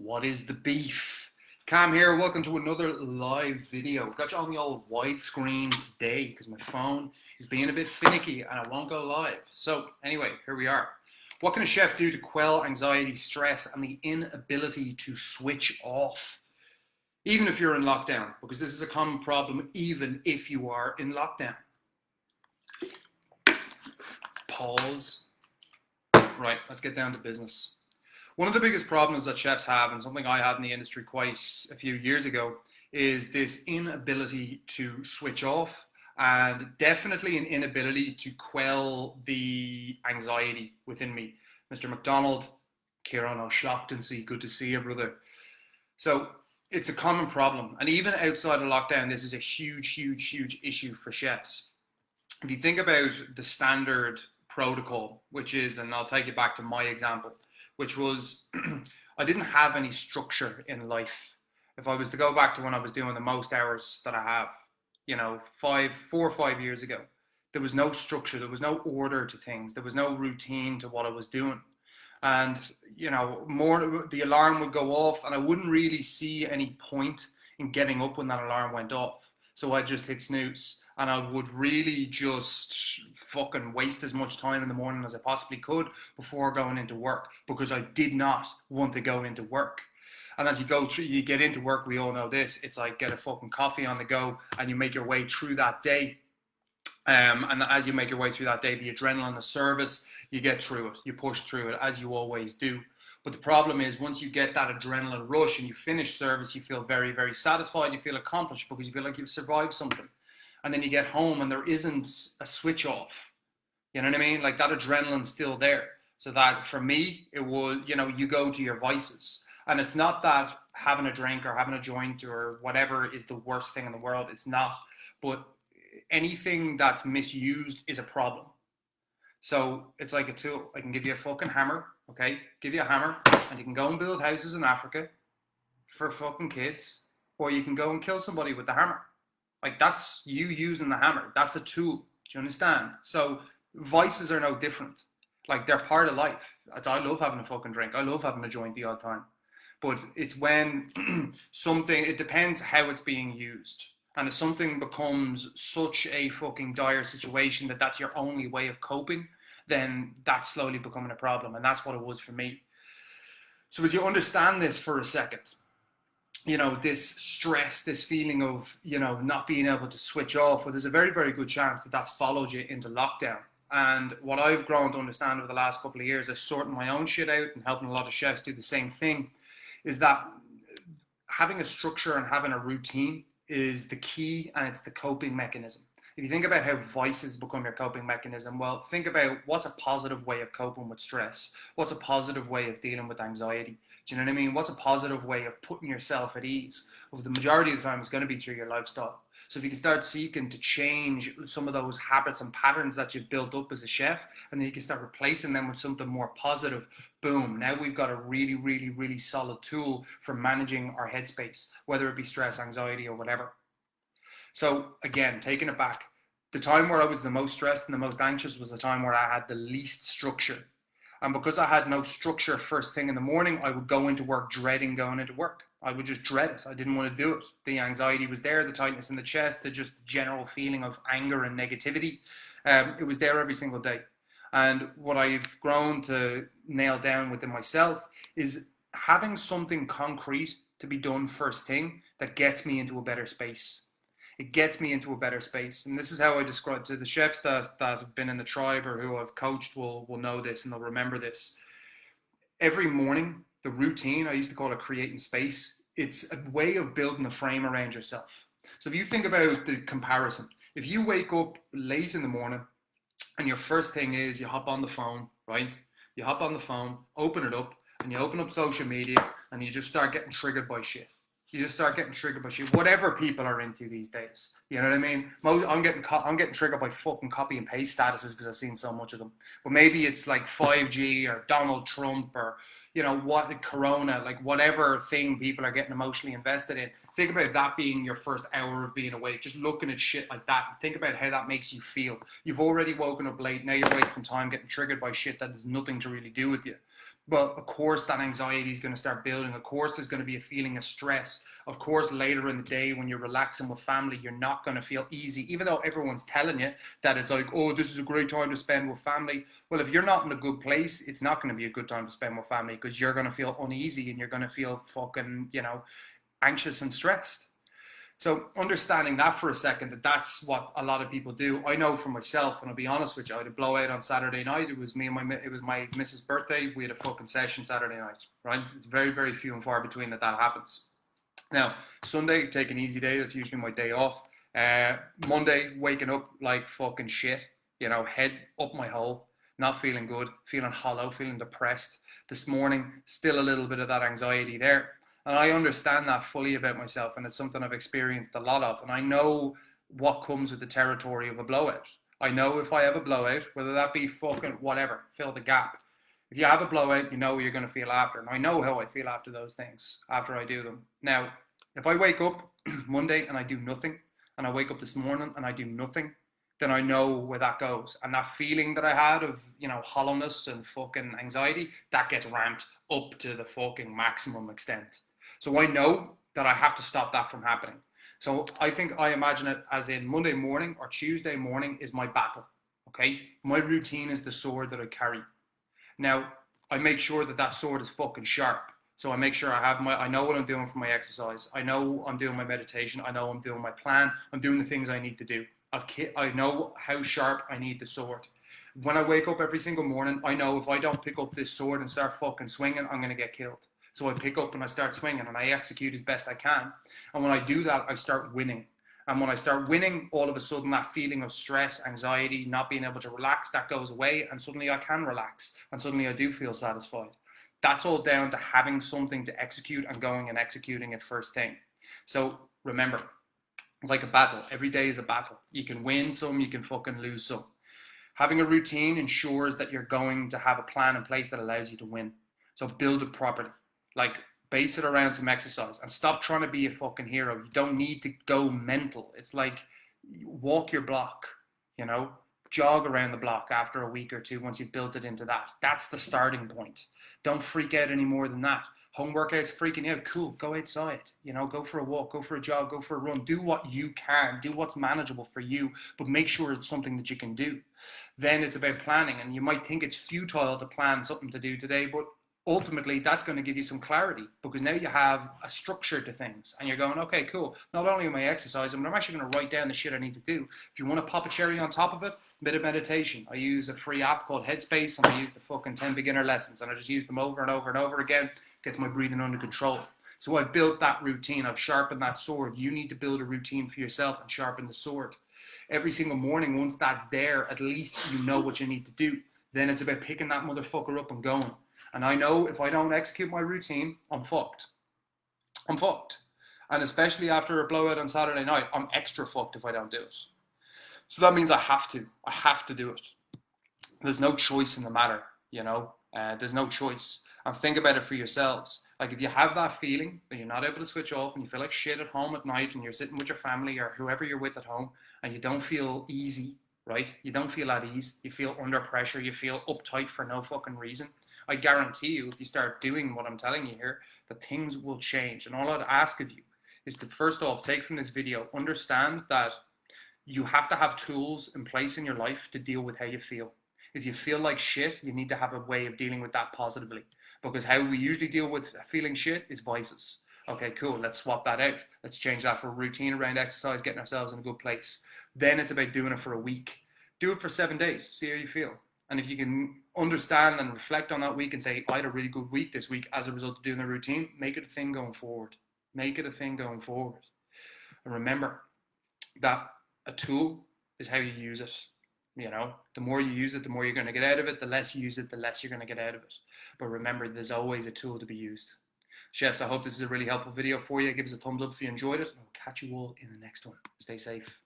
What is the beef? Cam here, welcome to another live video. Got you on the old widescreen today because my phone is being a bit finicky and I won't go live. So anyway, here we are. What can a chef do to quell anxiety, stress, and the inability to switch off? Even if you're in lockdown, because this is a common problem even if you are in lockdown. Pause. Right, let's get down to business. One of the biggest problems that chefs have, and something I had in the industry quite a few years ago, is this inability to switch off, and definitely an inability to quell the anxiety within me. Mr. McDonald, Kieran O'Shaughnessy, good to see you, brother. So it's a common problem, and even outside of lockdown, this is a huge issue for chefs. If you think about the standard protocol, which is, and I'll take you back to my example, which was I didn't have any structure in life. If I was to go back to when I was doing the most hours that I have, 4 or 5 years ago, there was no structure, there was no order to things, there was no routine to what I was doing. And, more the alarm would go off and I wouldn't really see any point in getting up when that alarm went off. So I'd just hit snooze. And I would really just fucking waste as much time in the morning as I possibly could before going into work, because I did not want to go into work. And as you go through, you get into work, we all know this, it's like get a fucking coffee on the go and you make your way through that day. And as you make your way through that day, the adrenaline, the service, you get through it, you push through it, as you always do. But the problem is, once you get that adrenaline rush and you finish service, you feel very satisfied, you feel accomplished because you feel like you've survived something. And then you get home and there isn't a switch off. You know what I mean? Like that adrenaline's still there. So that for me, it was, you go to your vices. And it's not that having a drink or having a joint or whatever is the worst thing in the world. It's not. But anything that's misused is a problem. So it's like a tool. I can give you a fucking hammer, okay? Give you a hammer and you can go and build houses in Africa for fucking kids, or you can go and kill somebody with the hammer. Like that's you using the hammer. That's a tool. Do you understand? So vices are no different. Like they're part of life. I love having a fucking drink. I love having a joint the odd time. But it's when it depends how it's being used. And if something becomes such a fucking dire situation that that's your only way of coping, then that's slowly becoming a problem. And that's what it was for me. So as you understand this for a second, this stress, this feeling of, not being able to switch off, well, there's a very good chance that that's followed you into lockdown. And what I've grown to understand over the last couple of years, of sorting my own shit out and helping a lot of chefs do the same thing, is that having a structure and having a routine is the key, and it's the coping mechanism. If you think about how vices become your coping mechanism, well, think about what's a positive way of coping with stress? What's a positive way of dealing with anxiety? Do you know what I mean? What's a positive way of putting yourself at ease? Well, the majority of the time it's going to be through your lifestyle. So if you can start seeking to change some of those habits and patterns that you've built up as a chef, and then you can start replacing them with something more positive, boom, now we've got a really solid tool for managing our headspace, whether it be stress, anxiety, or whatever. So again, taking it back, the time where I was the most stressed and the most anxious was the time where I had the least structure. And because I had no structure first thing in the morning, I would go into work dreading going into work. I would just dread it. I didn't want to do it. The anxiety was there, the tightness in the chest, the just general feeling of anger and negativity. It was there every single day. And what I've grown to nail down within myself is having something concrete to be done first thing that gets me into a better space. It gets me into a better space. And this is how I describe to the chefs that have been in the tribe or who I've coached will know this and they'll remember this. Every morning, the routine, I used to call it creating space. It's a way of building a frame around yourself. So if you think about the comparison, if you wake up late in the morning and your first thing is you hop on the phone, right? You hop on the phone, open it up, and you open up social media and you just start getting triggered by shit. You just start getting triggered by shit, whatever people are into these days. You know what I mean? I'm getting triggered by fucking copy and paste statuses because I've seen so much of them. But maybe it's like 5G or Donald Trump or, what Corona, like whatever thing people are getting emotionally invested in. Think about that being your first hour of being awake, just looking at shit like that. Think about how that makes you feel. You've already woken up late. Now you're wasting time getting triggered by shit that has nothing to really do with you. Well, of course, that anxiety is going to start building. Of course, there's going to be a feeling of stress. Of course, later in the day when you're relaxing with family, you're not going to feel easy, even though everyone's telling you that it's like, oh, this is a great time to spend with family. Well, if you're not in a good place, it's not going to be a good time to spend with family because you're going to feel uneasy and you're going to feel fucking, anxious and stressed. So understanding that for a second, that's what a lot of people do. I know for myself, and I'll be honest with you, I had a blowout on Saturday night. It was it was my missus' birthday. We had a fucking session Saturday night, right? It's very, very few and far between that happens. Now, Sunday, take an easy day. That's usually my day off. Monday, waking up like fucking shit, head up my hole, not feeling good, feeling hollow, feeling depressed. This morning, still a little bit of that anxiety there. And I understand that fully about myself, and it's something I've experienced a lot of. And I know what comes with the territory of a blowout. I know if I have a blowout, whether that be fucking whatever, fill the gap. If you have a blowout, you know what you're going to feel after. And I know how I feel after those things, after I do them. Now, if I wake up Monday and I do nothing, and I wake up this morning and I do nothing, then I know where that goes. And that feeling that I had of, hollowness and fucking anxiety, that gets ramped up to the fucking maximum extent. So I know that I have to stop that from happening. So I imagine it as in Monday morning or Tuesday morning is my battle. Okay. My routine is the sword that I carry. Now, I make sure that sword is fucking sharp. So I make sure I know what I'm doing for my exercise. I know I'm doing my meditation. I know I'm doing my plan. I'm doing the things I need to do. I know how sharp I need the sword. When I wake up every single morning, I know if I don't pick up this sword and start fucking swinging, I'm going to get killed. So I pick up and I start swinging and I execute as best I can. And when I do that, I start winning. And when I start winning, all of a sudden that feeling of stress, anxiety, not being able to relax, that goes away. And suddenly I can relax. And suddenly I do feel satisfied. That's all down to having something to execute and going and executing it first thing. So remember, like a battle, every day is a battle. You can win some, you can fucking lose some. Having a routine ensures that you're going to have a plan in place that allows you to win. So build it properly. Like, base it around some exercise and stop trying to be a fucking hero. You don't need to go mental. It's like walk your block, jog around the block after a week or two once you've built it into that. That's the starting point. Don't freak out any more than that. Home workouts freaking out. Cool. Go outside. Go for a walk, go for a jog, go for a run. Do what you can. Do what's manageable for you, but make sure it's something that you can do. Then it's about planning. And you might think it's futile to plan something to do today, but ultimately that's going to give you some clarity because now you have a structure to things and you're going, okay, cool. Not only am I exercising, but I'm actually going to write down the shit I need to do. If you want to pop a cherry on top of it, a bit of meditation. I use a free app called Headspace and I use the fucking 10 beginner lessons and I just use them over and over and over again. Gets my breathing under control. So I've built that routine. I've sharpened that sword. You need to build a routine for yourself and sharpen the sword. Every single morning, once that's there, at least you know what you need to do. Then it's about picking that motherfucker up and going. And I know if I don't execute my routine, I'm fucked. I'm fucked. And especially after a blowout on Saturday night, I'm extra fucked if I don't do it. So that means I have to. I have to do it. There's no choice in the matter, there's no choice. And think about it for yourselves. Like if you have that feeling that you're not able to switch off and you feel like shit at home at night and you're sitting with your family or whoever you're with at home and you don't feel easy, right? You don't feel at ease. You feel under pressure. You feel uptight for no fucking reason. I guarantee you, if you start doing what I'm telling you here, that things will change. And all I'd ask of you is to first off, take from this video, understand that you have to have tools in place in your life to deal with how you feel. If you feel like shit, you need to have a way of dealing with that positively. Because how we usually deal with feeling shit is vices. Okay, cool. Let's swap that out. Let's change that for a routine around exercise, getting ourselves in a good place. Then it's about doing it for a week. Do it for 7 days. See how you feel. And if you can understand and reflect on that week and say, I had a really good week this week as a result of doing the routine, make it a thing going forward. Make it a thing going forward. And remember that a tool is how you use it. The more you use it, the more you're going to get out of it. The less you use it, the less you're going to get out of it. But remember, there's always a tool to be used. Chefs, I hope this is a really helpful video for you. Give us a thumbs up if you enjoyed it. And I'll catch you all in the next one. Stay safe.